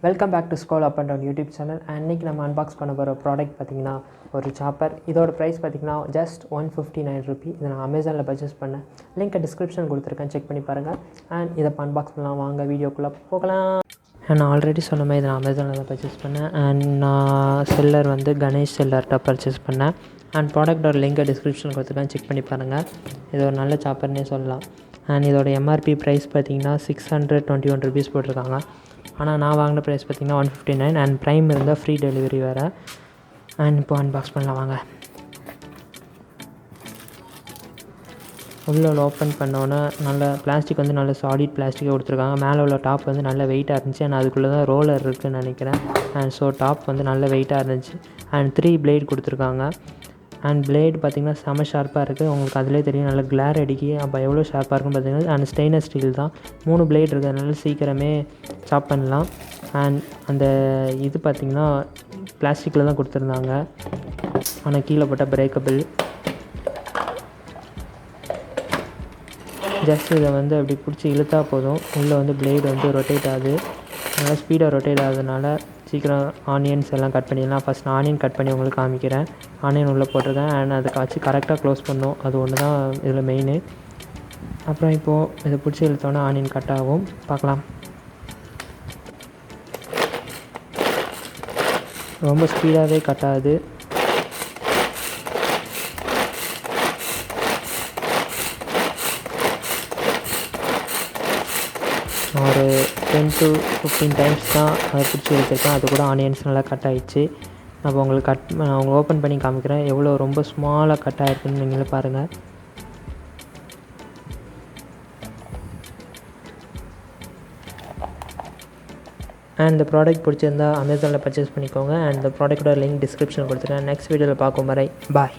Welcome back to scroll up and down YouTube channel. அன்றைக்கி நம்ம unbox பண்ண போகிற ப்ராடக்ட் பார்த்திங்கன்னா ஒரு சாப்பர். இதோட ப்ரைஸ் பார்த்திங்கன்னா ஜஸ்ட் 159 ரூபி. இதை நான் அமேசானில் பர்ச்சேஸ் பண்ணேன். லிங்க்கை டிஸ்கிரிப்ஷன் கொடுத்துருக்கேன், செக் பண்ணி பாருங்கள். அண்ட் இதை அன்பாக்ஸ் பண்ணலாம், வாங்க வீடியோக்குள்ளே போகலாம். நான் ஆல்ரெடி சொன்ன மாதிரி இதை நான் அமேசானில் தான் பர்ச்சேஸ் பண்ணேன். அண்ட் நான் செல்லர் வந்து கணேஷ் செல்லர்கிட்ட பர்ச்சேஸ் பண்ணேன். அண்ட் ப்ராடக்டோட லிங்க்கை டிஸ்கிரிப்ஷன் கொடுத்துருக்கேன், செக் பண்ணி பாருங்கள். இது ஒரு நல்ல சாப்பர்னே சொல்லலாம். அண்ட் இதோட எம்ஆர்பி ப்ரைஸ் பார்த்திங்கன்னா 621 ரூபீஸ் போட்டிருக்காங்க. ஆனால் நான் வாங்கின ப்ரைஸ் பார்த்திங்கன்னா 159. அண்ட் ப்ரைம் இருந்தால் ஃப்ரீ டெலிவரி வேறு. அண்ட் இப்போ அன்பாக்ஸ் பண்ணலாம் வாங்க. உள்ளே ஓப்பன் பண்ணோன்னே நல்ல பிளாஸ்டிக் வந்து நல்ல சாலிட் பிளாஸ்டிக்காக கொடுத்துருக்காங்க. மேலே உள்ள டாப் வந்து நல்ல வெயிட்டாக இருந்துச்சு. அண்ட் அதுக்குள்ளே தான் ரோலர் இருக்குதுன்னு நினைக்கிறேன். அண்ட் ஸோ டாப் வந்து நல்ல வெயிட்டாக இருந்துச்சு. அண்ட் 3 பிளேட் கொடுத்துருக்காங்க. அண்ட் பிளேடு பார்த்திங்கன்னா செம ஷார்ப்பாக இருக்குது. உங்களுக்கு அதிலே தெரியும், நல்ல கிளார் அடிக்கி. அப்போ எவ்வளோ ஷார்ப்பாக இருக்குன்னு பார்த்தீங்கன்னா, அண்ட் ஸ்டெயின்லெஸ் ஸ்டீல் தான். 3 பிளேட் இருக்கிறதுனால சீக்கிரமே சாப் பண்ணலாம். அண்ட் அந்த இது பார்த்திங்கன்னா பிளாஸ்டிக்கில் தான் கொடுத்துருந்தாங்க. ஆனால் கீழே போட்டால் பிரேக்கபிள். ஜஸ்ட் இதை வந்து அப்படி பிடிச்சி இழுத்தா போதும். உள்ளே வந்து பிளேடு வந்து ரொட்டேட் ஆகுது. நல்லா ஸ்பீடாக ரொட்டேட் ஆகுதுனால சீக்கிரம் ஆனியன்ஸ் எல்லாம் கட் பண்ணிடலாம். ஃபஸ்ட் நான் ஆனியன் கட் பண்ணி உங்களுக்கு காமிக்கிறேன். ஆனியன் உள்ளே போட்டிருக்கேன். அண்ட் அதை வச்சு கரெக்டாக க்ளோஸ் பண்ணணும். அது ஒன்று தான் இதில் மெயின். அப்புறம் இப்போது இதை பிடிச்சி இழுத்தோன்னே ஆனியன் கட் ஆகும். பார்க்கலாம். ரொம்ப ஸ்பீடாகவே கட் ஆகுது. ஒரு 10 to 15 டைம்ஸ் தான் அதை பிடிச்சி வச்சுருக்கேன். அது கூட ஆனியன்ஸ் நல்லா கட் ஆகிடுச்சு. அப்போ உங்களுக்கு நான் உங்களுக்கு ஓப்பன் பண்ணி காமிக்கிறேன். எவ்வளோ ரொம்ப ஸ்மாலாக கட் ஆகிருக்குன்னு நீங்களே பாருங்கள். அண்ட் இந்த ப்ராடக்ட் பிடிச்சிருந்தா அமேசானில் பர்ச்சேஸ் பண்ணிக்கோங்க. அண்ட் இந்த ப்ராடக்ட்டோட லிங்க் டிஸ்கிரிப்ஷனில் கொடுத்துருக்கேன். நெக்ஸ்ட் வீடியோவில் பார்க்கும் வரை பாய்.